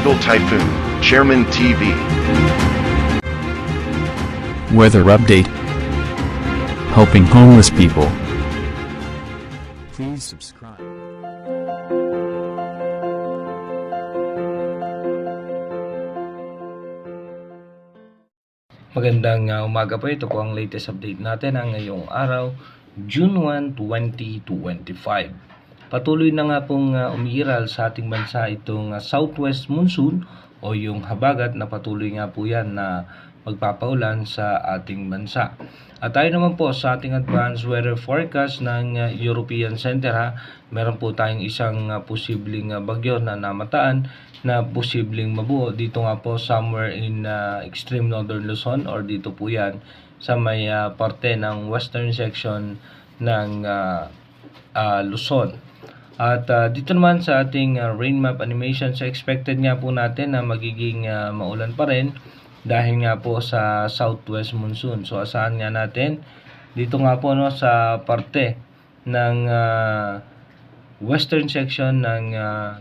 Tropical Typhoon, Chairman TV. Weather update. Helping homeless people. Please subscribe. Magandang umaga po. Ito po ang latest update natin ang ngayong araw, June 1, 2025. Patuloy na nga pong umiiral sa ating bansa itong southwest monsoon o yung habagat na patuloy nga po yan na magpapaulan sa ating bansa. At tayo naman po sa ating advanced weather forecast ng European Center meron po tayong isang posibleng bagyo na namataan na posibleng mabuo dito nga po somewhere in extreme northern Luzon, or dito po yan sa may parte ng western section ng Luzon. At dito naman sa ating rain map animation, sa expected nga po natin na magiging maulan pa rin dahil nga po sa southwest monsoon. So asahan nga natin dito nga po sa parte ng western section ng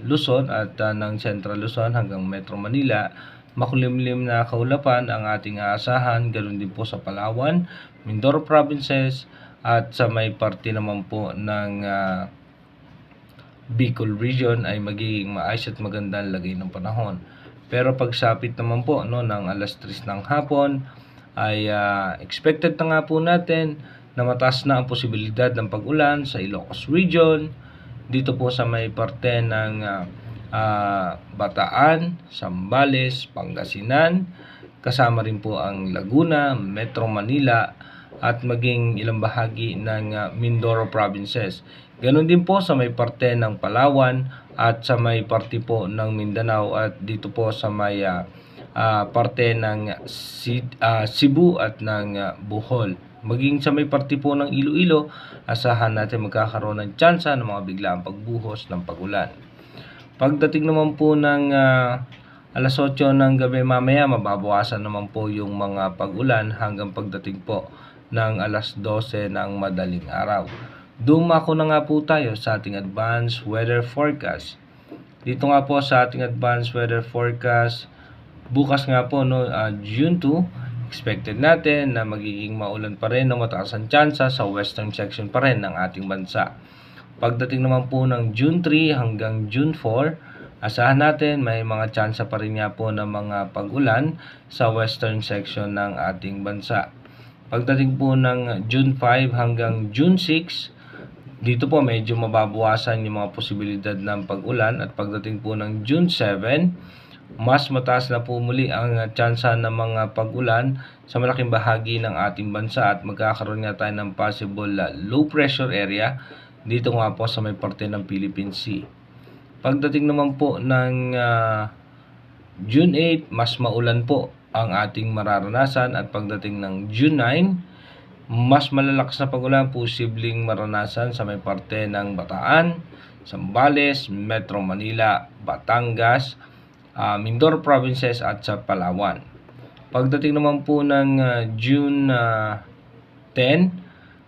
Luzon at ng Central Luzon hanggang Metro Manila, makulimlim na kaulapan ang ating aasahan. Ganoon din po sa Palawan, Mindoro provinces at sa may parte naman po ng Bicol region ay magiging maayos at magandang lagay ng panahon. Pero pagsapit naman po ng alas 3 ng hapon ay expected na nga po natin na mataas na ang posibilidad ng pag-ulan sa Ilocos region, dito po sa may parte ng Bataan, Zambales, Pangasinan, kasama rin po ang Laguna, Metro Manila at maging ilang bahagi ng Mindoro provinces. Ganon din po sa may parte ng Palawan at sa may parte po ng Mindanao at dito po sa may parte ng Cebu at ng Bohol. Maging sa may parte po ng Iloilo, asahan natin magkakaroon ng tsansa ng mga biglaang pagbuhos ng pagulan. Pagdating naman po ng alas 8 ng gabi mamaya, mababawasan naman po yung mga pagulan hanggang pagdating po ng alas 12 ng madaling araw. Dumako na nga po tayo sa ating advanced weather forecast. Dito nga po sa ating advanced weather forecast, bukas nga po June 2, expected natin na magiging maulan pa rin ng mataas ang tsansa sa western section pa rin ng ating bansa. Pagdating naman po ng June 3 hanggang June 4, asahan natin may mga tsansa pa rin nga po ng mga pag-ulan sa western section ng ating bansa. Pagdating po ng June 5 hanggang June 6, dito po medyo mababawasan yung mga posibilidad ng pag-ulan. At pagdating po ng June 7, mas mataas na po muli ang tsansa ng mga pag-ulan sa malaking bahagi ng ating bansa at magkakaroon nga tayo ng possible low pressure area dito nga po sa may parte ng Philippine Sea. Pagdating naman po ng June 8, mas maulan po ang ating mararanasan at pagdating ng June 9, mas malalakas na pag-ulan posibleng maranasan sa may parte ng Bataan, Zambales, Metro Manila, Batangas, Mindoro provinces at sa Palawan. Pagdating naman po ng June 10,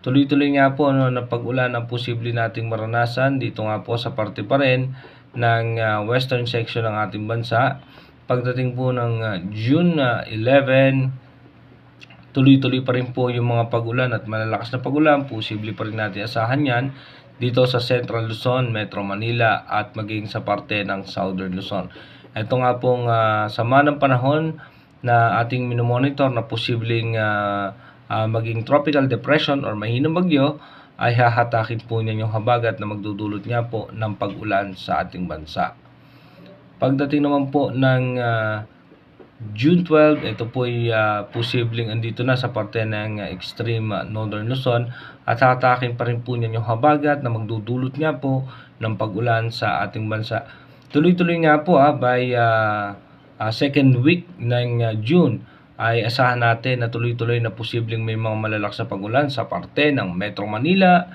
tuloy-tuloy nga po na pag-ulan ang posible nating maranasan dito nga po sa parte pa rin ng western section ng ating bansa. Pagdating po ng June 11, tuloy-tuloy pa rin po yung mga pag-ulan at malalakas na pag-ulan. Posible pa rin natin asahan yan dito sa Central Luzon, Metro Manila at maging sa parte ng Southern Luzon. Ito nga pong sama ng panahon na ating minomonitor na posibleng maging tropical depression or mahinang bagyo ay hahatakin po niya yung habagat na magdudulot nga po ng pag-ulan sa ating bansa. Pagdating naman po ng June 12, ito po ay posibleng andito na sa parte ng extreme northern Luzon at hahatakin pa rin po niya yung habagat na magdudulot nga po ng pag-ulan sa ating bansa. Tuloy-tuloy nga po by second week ng June ay asahan natin na tuloy-tuloy na posibleng may mga malalakas na pag-ulan sa parte ng Metro Manila,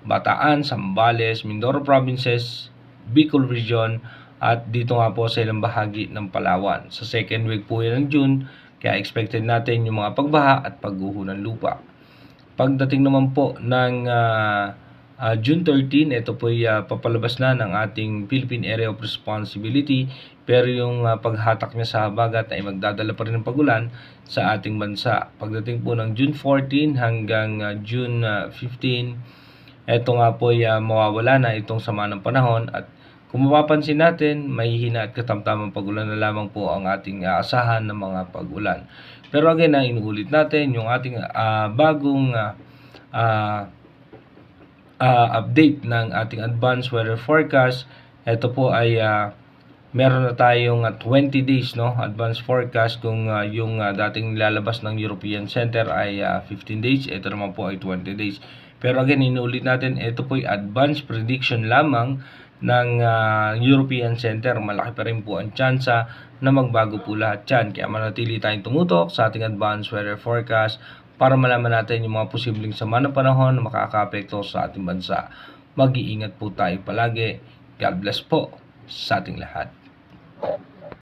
Bataan, Zambales, Mindoro provinces, Bicol region at dito nga po sa ilang bahagi ng Palawan. Sa second week po yan ng June, kaya expected natin yung mga pagbaha at pagguho ng lupa. Pagdating naman po ng June 13, ito po ay papalabas na ng ating Philippine Area of Responsibility pero yung paghatak niya sa habagat ay magdadala pa rin ng pagulan sa ating bansa. Pagdating po ng June 14 hanggang June 15, eto nga po ay mawawala na itong sama ng panahon, at kung mapapansin natin, mahihina at katamtamang pagulan na lamang po ang ating aasahan ng mga pagulan. Pero again, inuulit natin yung ating bagong update ng ating advanced weather forecast. Ito po ay meron na tayong 20 days advance forecast. Kung yung dating nilalabas ng European Center ay 15 days, ito naman po ay 20 days. Pero again, inuulit natin, ito po ay advanced prediction lamang ng European Center. Malaki pa rin po ang tsansa na magbago po lahat yan. Kaya manatili tayong tumutok sa ating advanced weather forecast para malaman natin yung mga posibleng sama ng panahon na makaka-apekto sa ating bansa. Mag-iingat po tayo palagi. God bless po sa ating lahat.